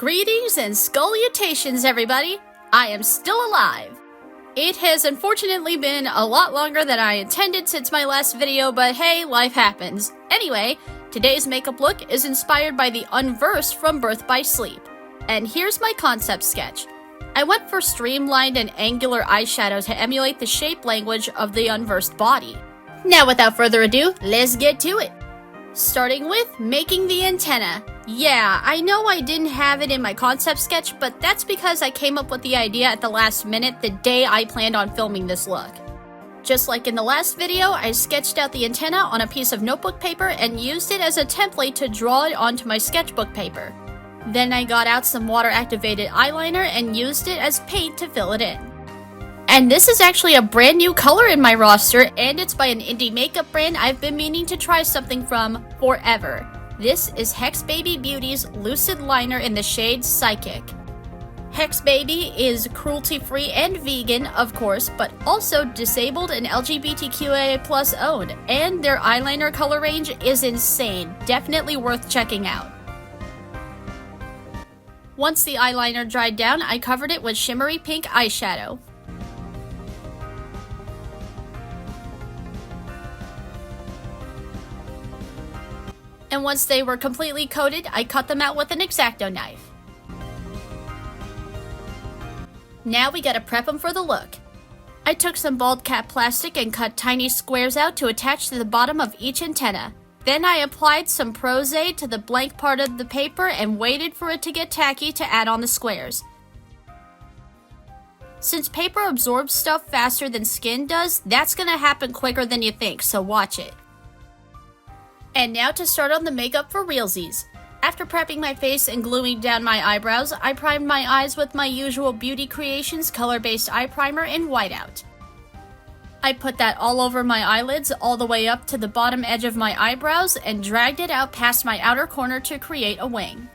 Greetings and salutations, everybody! I am still alive. It has unfortunately been a lot longer than I intended since my last video, but hey, life happens. Anyway, today's makeup look is inspired by the Unversed from Birth by Sleep. And here's my concept sketch. I went for streamlined and angular eyeshadow to emulate the shape language of the Unversed body. Now without further ado, let's get to it! Starting with making the antenna. Yeah, I know I didn't have it in my concept sketch, but that's because I came up with the idea at the last minute the day I planned on filming this look. Just like in the last video, I sketched out the antenna on a piece of notebook paper and used it as a template to draw it onto my sketchbook paper. Then I got out some water-activated eyeliner and used it as paint to fill it in. And this is actually a brand new color in my roster, and it's by an indie makeup brand I've been meaning to try something from forever. This is Hexbaby Beauty's Lucid Liner in the shade Psychic. Hexbaby is cruelty-free and vegan, of course, but also disabled and LGBTQIA+ owned, and their eyeliner color range is insane, definitely worth checking out. Once the eyeliner dried down, I covered it with shimmery pink eyeshadow. And once they were completely coated, I cut them out with an X-Acto knife. Now we gotta prep them for the look. I took some bald cap plastic and cut tiny squares out to attach to the bottom of each antenna. Then I applied some Prose to the blank part of the paper and waited for it to get tacky to add on the squares. Since paper absorbs stuff faster than skin does, that's gonna happen quicker than you think, so watch it. And now to start on the makeup for realsies. After prepping my face and gluing down my eyebrows, I primed my eyes with my usual Beauty Creations color-based eye primer in Whiteout. I put that all over my eyelids all the way up to the bottom edge of my eyebrows and dragged it out past my outer corner to create a wing.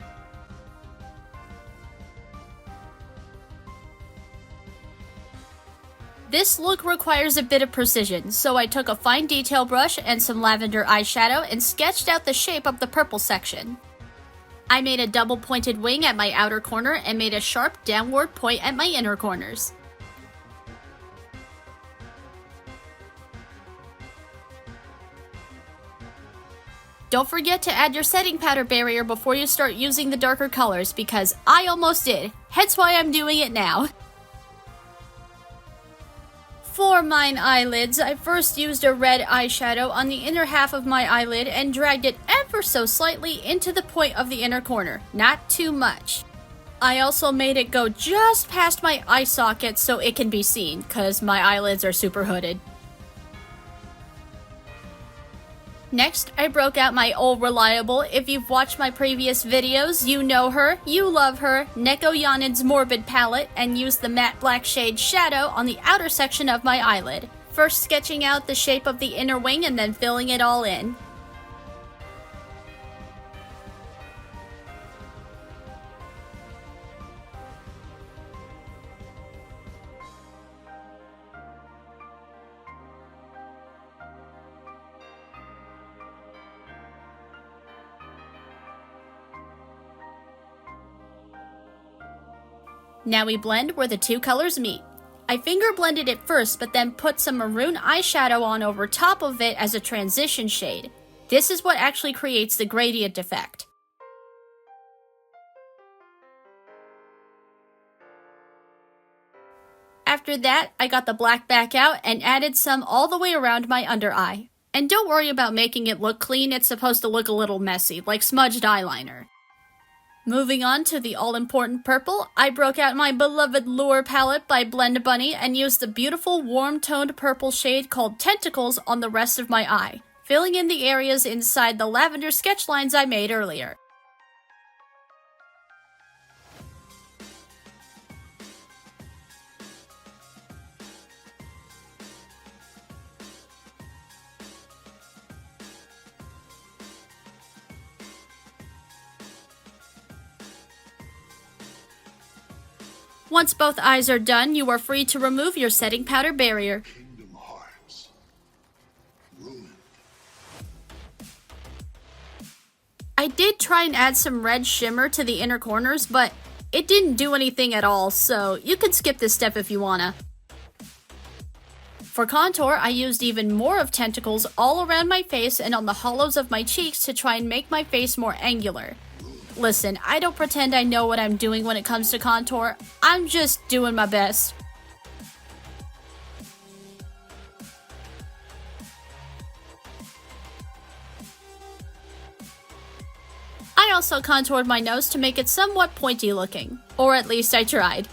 This look requires a bit of precision, so I took a fine detail brush and some lavender eyeshadow and sketched out the shape of the purple section. I made a double pointed wing at my outer corner and made a sharp downward point at my inner corners. Don't forget to add your setting powder barrier before you start using the darker colors, because I almost did, hence why I'm doing it now. For mine eyelids, I first used a red eyeshadow on the inner half of my eyelid and dragged it ever so slightly into the point of the inner corner, not too much. I also made it go just past my eye socket so it can be seen, cause my eyelids are super hooded. Next, I broke out my old reliable, if you've watched my previous videos, you know her, you love her, Nekoyanin's MORBID palette, and used the matte black shade Shadow on the outer section of my eyelid. First sketching out the shape of the inner wing and then filling it all in. Now we blend where the two colors meet. I finger blended it first, but then put some maroon eyeshadow on over top of it as a transition shade. This is what actually creates the gradient effect. After that, I got the black back out and added some all the way around my under eye. And don't worry about making it look clean, it's supposed to look a little messy, like smudged eyeliner. Moving on to the all-important purple, I broke out my beloved Lure palette by BlendBunny and used the beautiful warm-toned purple shade called Tentacles on the rest of my eye, filling in the areas inside the lavender sketch lines I made earlier. Once both eyes are done, you are free to remove your setting powder barrier. I did try and add some red shimmer to the inner corners, but it didn't do anything at all, so you can skip this step if you wanna. For contour, I used even more of tentacles all around my face and on the hollows of my cheeks to try and make my face more angular. Listen, I don't pretend I know what I'm doing when it comes to contour, I'm just doing my best. I also contoured my nose to make it somewhat pointy looking, or at least I tried.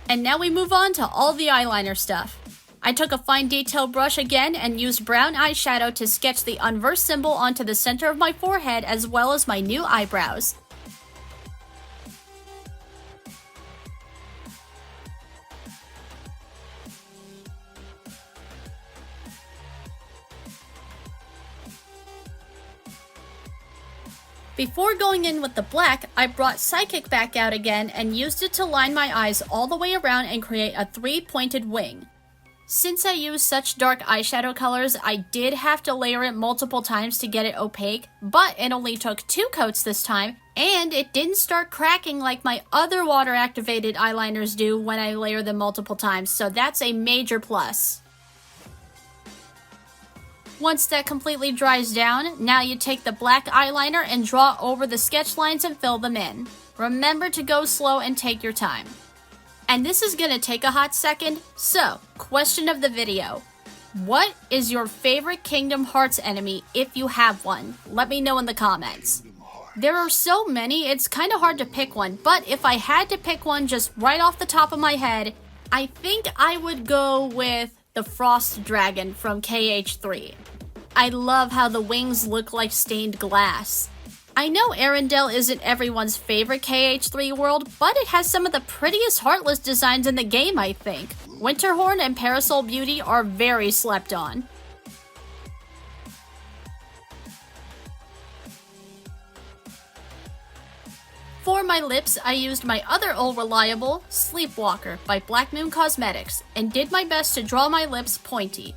And now we move on to all the eyeliner stuff. I took a fine detail brush again and used brown eyeshadow to sketch the Unversed symbol onto the center of my forehead as well as my new eyebrows. Before going in with the black, I brought Psychic back out again and used it to line my eyes all the way around and create a 3-pointed wing. Since I used such dark eyeshadow colors, I did have to layer it multiple times to get it opaque, but it only took 2 coats this time, and it didn't start cracking like my other water-activated eyeliners do when I layer them multiple times, so that's a major plus. Once that completely dries down, now you take the black eyeliner and draw over the sketch lines and fill them in. Remember to go slow and take your time. And this is gonna take a hot second, so, question of the video. What is your favorite Kingdom Hearts enemy if you have one? Let me know in the comments. There are so many, it's kinda hard to pick one, but if I had to pick one just right off the top of my head, I think I would go with the Frost Dragon from KH3. I love how the wings look like stained glass. I know Arendelle isn't everyone's favorite KH3 world, but it has some of the prettiest Heartless designs in the game, I think. Winterhorn and Parasol Beauty are very slept on. For my lips, I used my other old reliable, Sleepwalker by BlackMoon Cosmetics, and did my best to draw my lips pointy.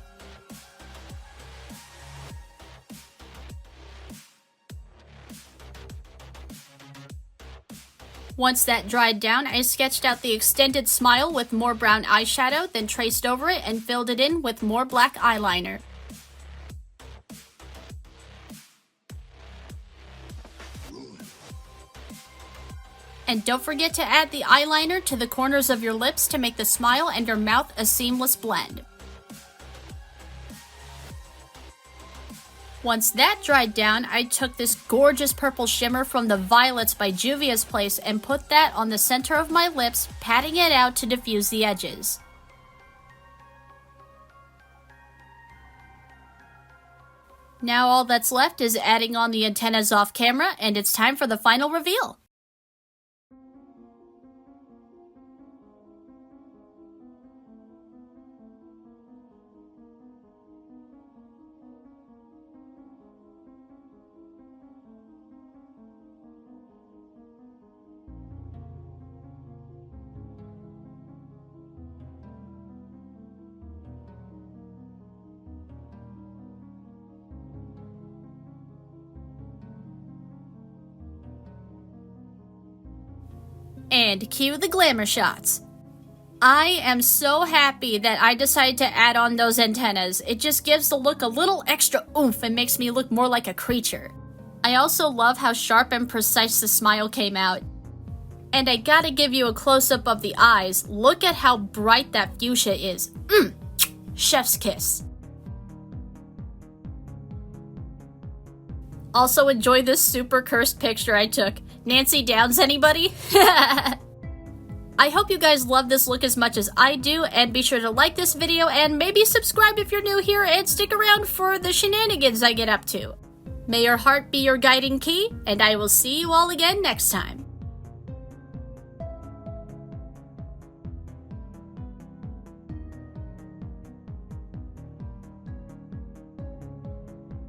Once that dried down, I sketched out the extended smile with more brown eyeshadow, then traced over it and filled it in with more black eyeliner. And don't forget to add the eyeliner to the corners of your lips to make the smile and your mouth a seamless blend. Once that dried down, I took this gorgeous purple shimmer from the Violets by Juvia's Place and put that on the center of my lips, patting it out to diffuse the edges. Now all that's left is adding on the antennas off camera, and it's time for the final reveal. And cue the glamour shots. I am so happy that I decided to add on those antennas. It just gives the look a little extra oomph and makes me look more like a creature. I also love how sharp and precise the smile came out. And I gotta give you a close-up of the eyes. Look at how bright that fuchsia is. Chef's kiss. Also enjoy this super cursed picture I took. Nancy Downs, anybody? I hope you guys love this look as much as I do, and be sure to like this video and maybe subscribe if you're new here and stick around for the shenanigans I get up to. May your heart be your guiding key, and I will see you all again next time.